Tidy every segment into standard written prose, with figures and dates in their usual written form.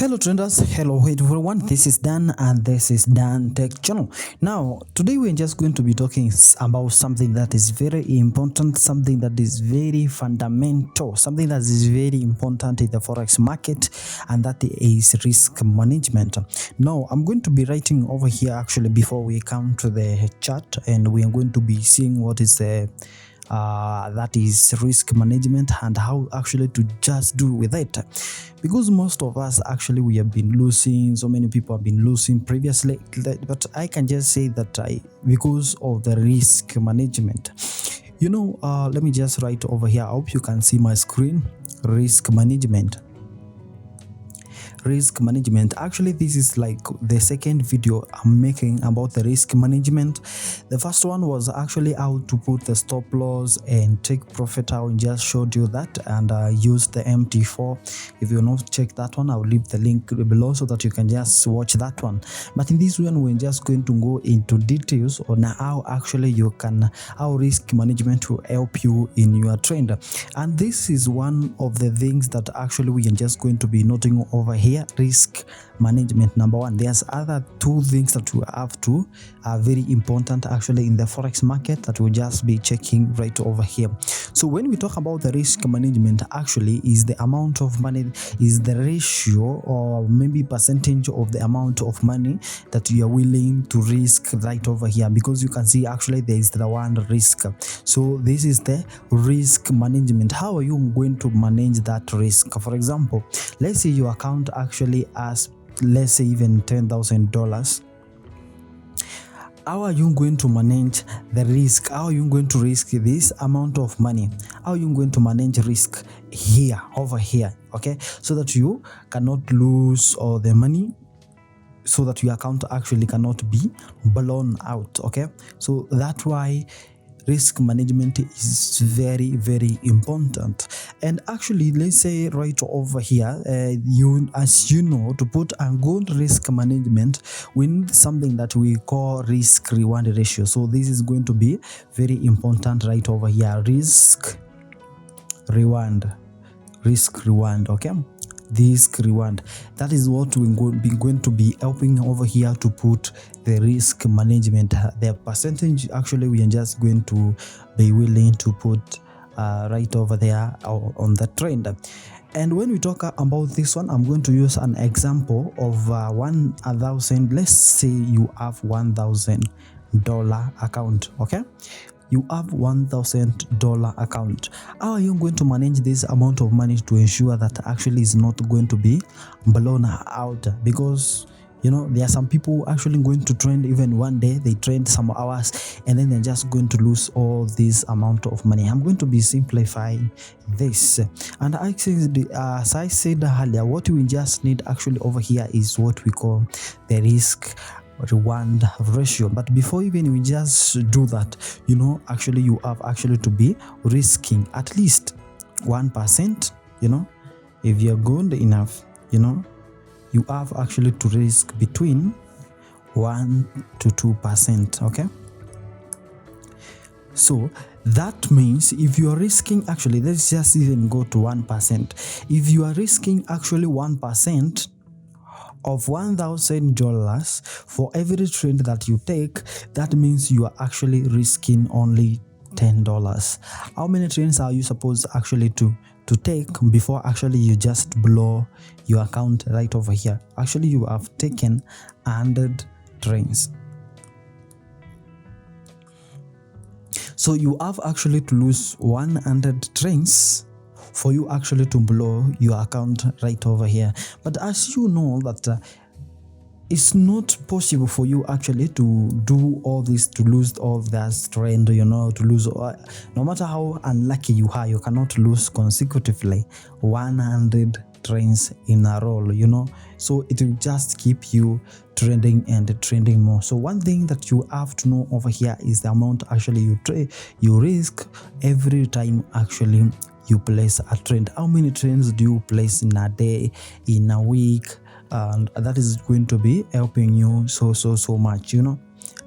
Hello traders, hello everyone, this is Dan and this is Dan Tech Channel. Now today we're just going to be talking about something that is very important, something that is very fundamental, something that is very important in the forex market, and that is risk management. Now I'm going to be writing over here actually before we come to the chart, and we are going to be seeing what is the that is risk management and how actually to just do with it, because most of us actually we have been losing, so many people have been losing previously, but I can just say that because of the risk management, let me just write over here. I hope you can see my screen. Risk management. Actually, this is like the second video I'm making about the risk management. The first one was actually how to put the stop loss and take profit. I just showed you that, and use the MT4. If you not check that one, I'll leave the link below so that you can just watch that one. But in this one, we're just going to go into details on how actually how risk management will help you in your trend. And this is one of the things that actually we are just going to be noting over here. Risk management, number one. There's other two things that we have to are very important actually in the forex market that we'll just be checking right over here. So when we talk about the risk management, actually is the amount of money, is the ratio or maybe percentage of the amount of money that you are willing to risk right over here, because you can see actually there is the one risk. So this is the risk management. How are you going to manage that risk? For example, let's say your account actually has, let's say, even $10,000. How are you going to manage the risk? How are you going to risk this amount of money? How are you going to manage risk here, over here, okay, so that you cannot lose all the money, so that your account actually cannot be blown out, okay? So that's why risk management is very, very important. And actually, let's say right over here, as you know, to put a good risk management, we need something that we call risk reward ratio. So this is going to be very important right over here. Risk reward, okay, risk reward. That is what we're going to be helping over here to put the risk management. The percentage actually we are just going to be willing to put right over there on the trend. And when we talk about this one, I'm going to use an example of 1,000. Let's say you have $1,000 account, okay? You have $1,000 account. How are you going to manage this amount of money to ensure that actually is not going to be blown out? Because there are some people actually going to trade even one day, they trade some hours, and then they're just going to lose all this amount of money. I'm going to be simplifying this, and actually, as I said earlier, what we just need actually over here is what we call the risk reward ratio. But before even we just do that, actually you have actually to be risking at least 1%. If you're good enough, you have actually to risk between 1 to 2%, okay? So that means if you are risking, actually let's just even go to 1%. If you are risking actually 1% of $1,000 for every trade that you take, that means you are actually risking only $10. How many trades are you supposed actually to take before actually you just blow your account right over here? Actually, you have taken 100 trades. So you have actually to lose 100 trades for you actually to blow your account right over here. But as you know that it's not possible for you actually to do all this, to lose all that trend, to lose, no matter how unlucky you are, you cannot lose consecutively 100 trends in a row, so it will just keep you trending and trending more. So one thing that you have to know over here is the amount actually you risk every time actually you place a trend. How many trends do you place in a day, in a week? And that is going to be helping you so much,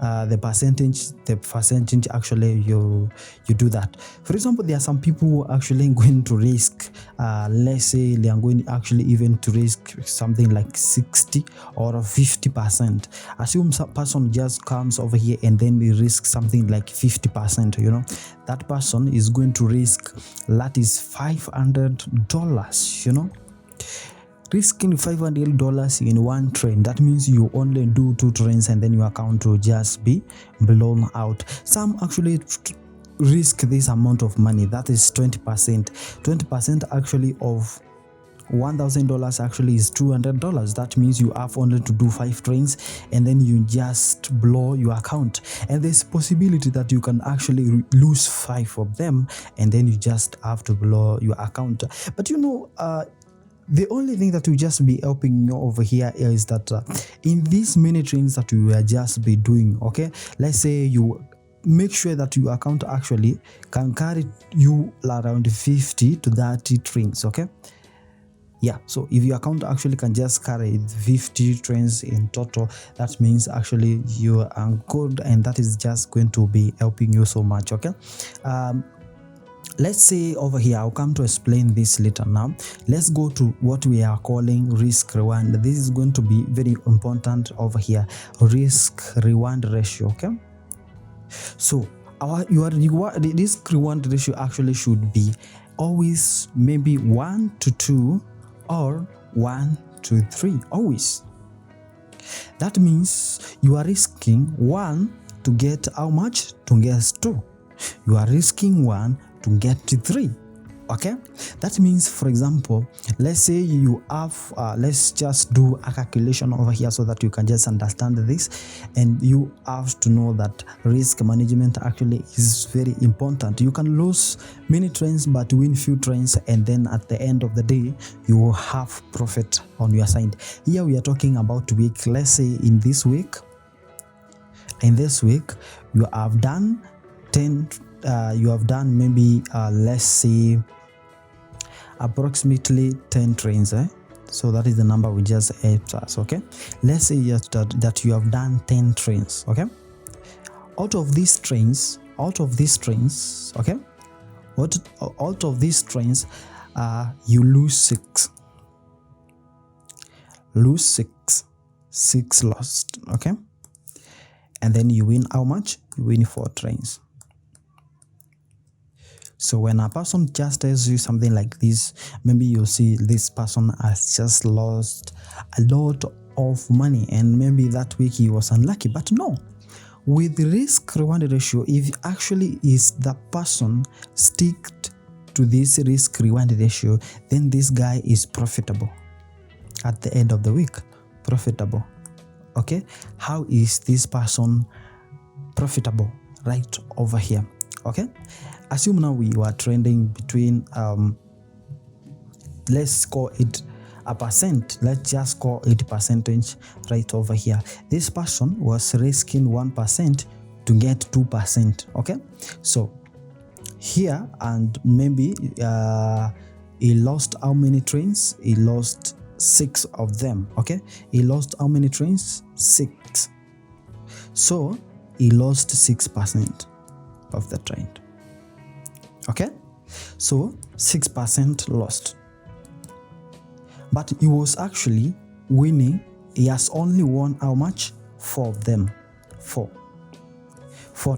the percentage actually you do that. For example, there are some people who are actually going to risk, let's say they are going actually even to risk something like 60 or 50%. Assume some person just comes over here and then they risk something like 50%, you know, that person is going to risk, that is $500, you know. Risking $500 in one train, that means you only do 2 trains and then your account will just be blown out. Some actually risk this amount of money, that is 20%. 20% actually of $1,000 actually is $200. That means you have only to do 5 trains and then you just blow your account, and there's possibility that you can actually lose 5 of them and then you just have to blow your account. But you know, the only thing that will just be helping you over here is that in these many trains that we will just be doing, okay, let's say you make sure that your account actually can carry you around 50 to 30 trains, okay. Yeah, so if your account actually can just carry 50 trains in total, that means actually you are good, and that is just going to be helping you so much, okay. Let's say over here, I'll come to explain this later. Now let's go to what we are calling risk reward. This is going to be very important over here, risk reward ratio, okay. So your risk reward ratio actually should be always maybe 1 to 2 or 1 to 3, always. That means you are risking 1 to get how much? To get 2. You are risking 1 to get to 3, okay. That means, for example, let's say you have let's just do a calculation over here so that you can just understand this, and you have to know that risk management actually is very important. You can lose many trains but win few trains, and then at the end of the day you will have profit on your side. Here we are talking about week. Let's say in this week you have done 10, you have done maybe let's say approximately 10 trains, so that is the number we just helped us, okay. Let's say that you have done 10 trains, okay. Out of these trains, okay, out of these trains you lose 6 lost, okay, and then you win how much? You win 4 trains. So when a person just tells you something like this, maybe you'll see this person has just lost a lot of money, and maybe that week he was unlucky. But no, with risk reward ratio, if actually is the person stick to this risk reward ratio, then this guy is profitable at the end of the week. Profitable, okay. How is this person profitable? Right over here, okay. Assume now we were trending between let's call it a percent, let's just call it percentage right over here. This person was risking 1% to get 2%, okay. So here, and maybe he lost how many trains? He lost 6 of them, okay. He lost how many trains? 6. So he lost 6% of the trend, okay. So 6% lost, but he was actually winning. He has only won how much? 4 of them, 4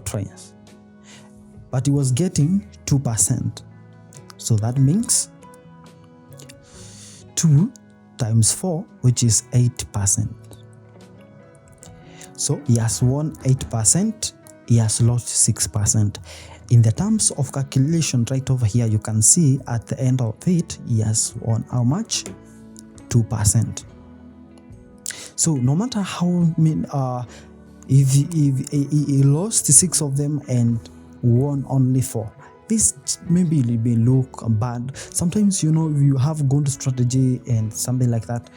trains, but he was getting 2%. So that means 2 times 4, which is 8%. So he has won 8%, he has lost 6%. In the terms of calculation right over here, you can see at the end of it, he has won how much? 2%. So no matter how many, if he lost 6 of them and won only 4, this maybe may look bad. Sometimes, you know, if you have gold strategy and something like that,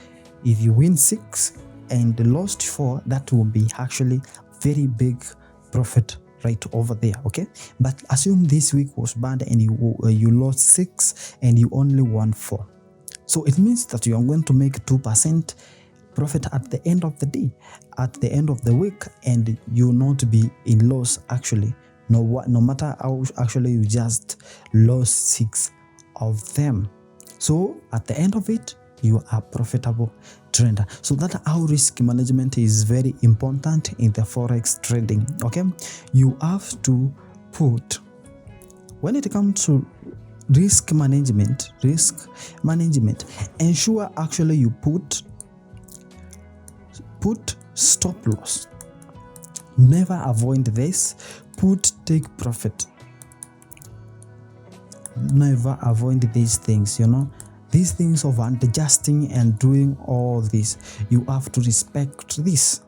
if you win 6 and lost 4, that will be actually very big profit right over there, okay. But assume this week was bad and you lost 6 and you only won 4, so it means that you are going to make 2% profit at the end of the day, at the end of the week, and you will not be in loss actually. No matter how actually you just lost 6 of them. So at the end of it, you are profitable trader. So that's how risk management is very important in the forex trading. Okay, you have to put, when it comes to risk management, ensure actually you put stop loss. Never avoid this. Put take profit. Never avoid these things, these things of adjusting and doing all this. You have to respect this.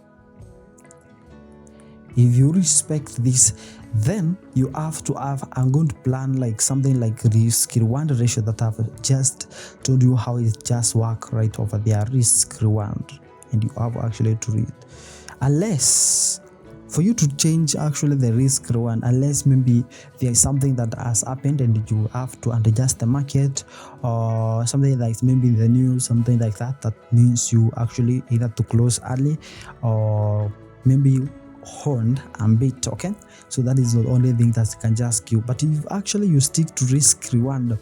If you respect this, then you have to have a good plan, like something like risk reward ratio that I've just told you how it just work right over there, risk reward, and you have actually to read. Unless for you to change actually the risk reward, unless maybe there is something that has happened and you have to adjust the market, or something like maybe the news, something like that, that means you actually either to close early or maybe horned and bait. Okay, so that is the only thing that can just kill. But if actually you stick to risk reward,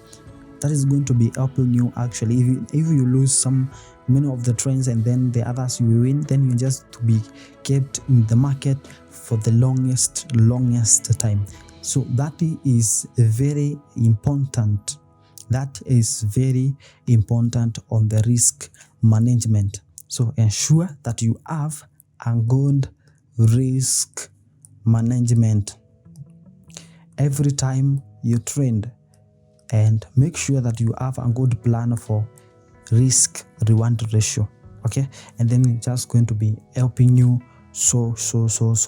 that is going to be helping you actually. If you lose many of the trends and then the others you win, then you just to be kept in the market for the longest time. So that is very important. That is very important on the risk management. So ensure that you have a good risk management every time you trade, and make sure that you have a good plan for risk reward ratio. Okay, and then it's just going to be helping you so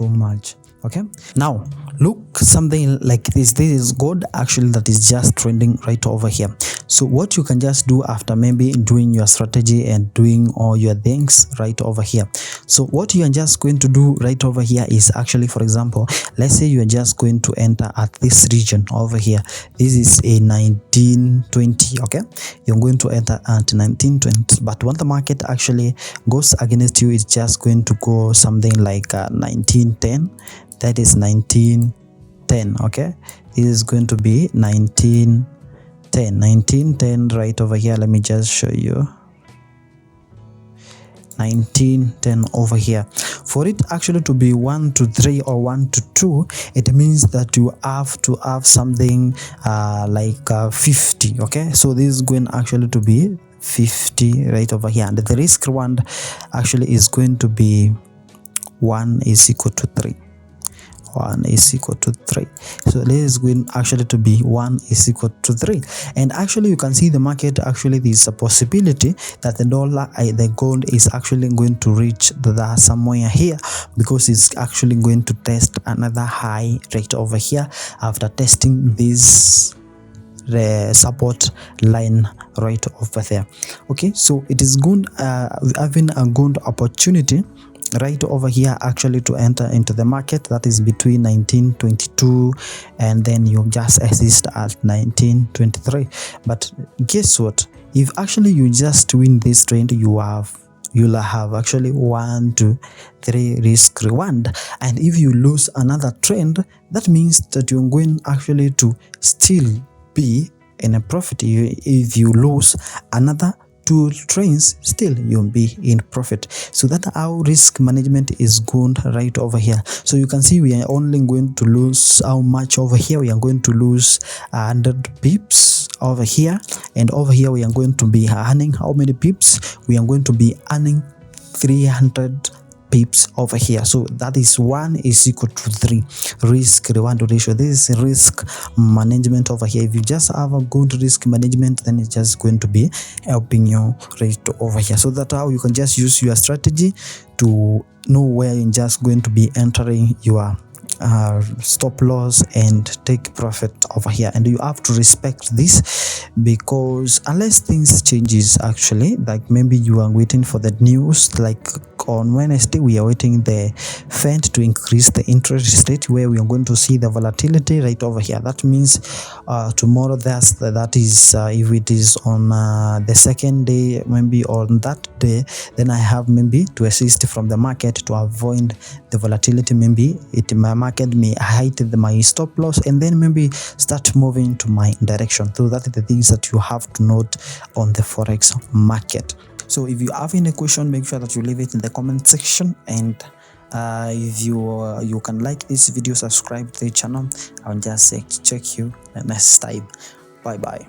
much. Okay, now look something like this. This is good actually, that is just trending right over here. So what you can just do after maybe doing your strategy and doing all your things right over here, so what you are just going to do right over here is actually, for example, let's say you are just going to enter at this region over here. This is a 1920. Okay, you're going to enter at 1920, but when the market actually goes against you, it's just going to go something like 1910. That is 1910. Okay, this is going to be 1910 right over here. Let me just show you 1910 over here. For it actually to be 1 to 3 or 1 to 2, it means that you have to have something like 50. Okay, so this is going actually to be 50 right over here, and the risk reward actually is going to be 1 is equal to 3. 1 is equal to 3. So this is going actually to be 1 is equal to 3. And actually you can see the market, actually there's a possibility that the gold is actually going to reach the somewhere here, because it's actually going to test another high right over here after testing this support line right over there. Okay, so it is good having a good opportunity right over here actually to enter into the market that is between 1922 and then you just exist at 1923. But guess what, if actually you just win this trend, you'll have actually 1 to 3 risk reward. And if you lose another trend, that means that you're going actually to still be in a profit. If you lose another 2 trends, still you'll be in profit. So that's how risk management is good right over here. So you can see we are only going to lose how much over here. We are going to lose 100 pips over here, and over here we are going to be earning how many pips? We are going to be earning 300 pips over here. So that is 1 is equal to 3 risk reward ratio. This is risk management over here. If you just have a good risk management, then it's just going to be helping you right over here. So that's how you can just use your strategy to know where you're just going to be entering your stop loss and take profit over here. And you have to respect this, because unless things changes, actually, like maybe you are waiting for the news, like like on Wednesday we are waiting the Fed to increase the interest rate, where we are going to see the volatility right over here. That means tomorrow, that is if it is on the second day, maybe on that day, then I have maybe to assist from the market to avoid the volatility. Maybe my market may height my stop loss and then maybe start moving to my direction. So that is the things that you have to note on the forex market. So if you have any question, make sure that you leave it in the comment section, and if you can like this video, subscribe to the channel. I'll just check you the next time. Bye bye.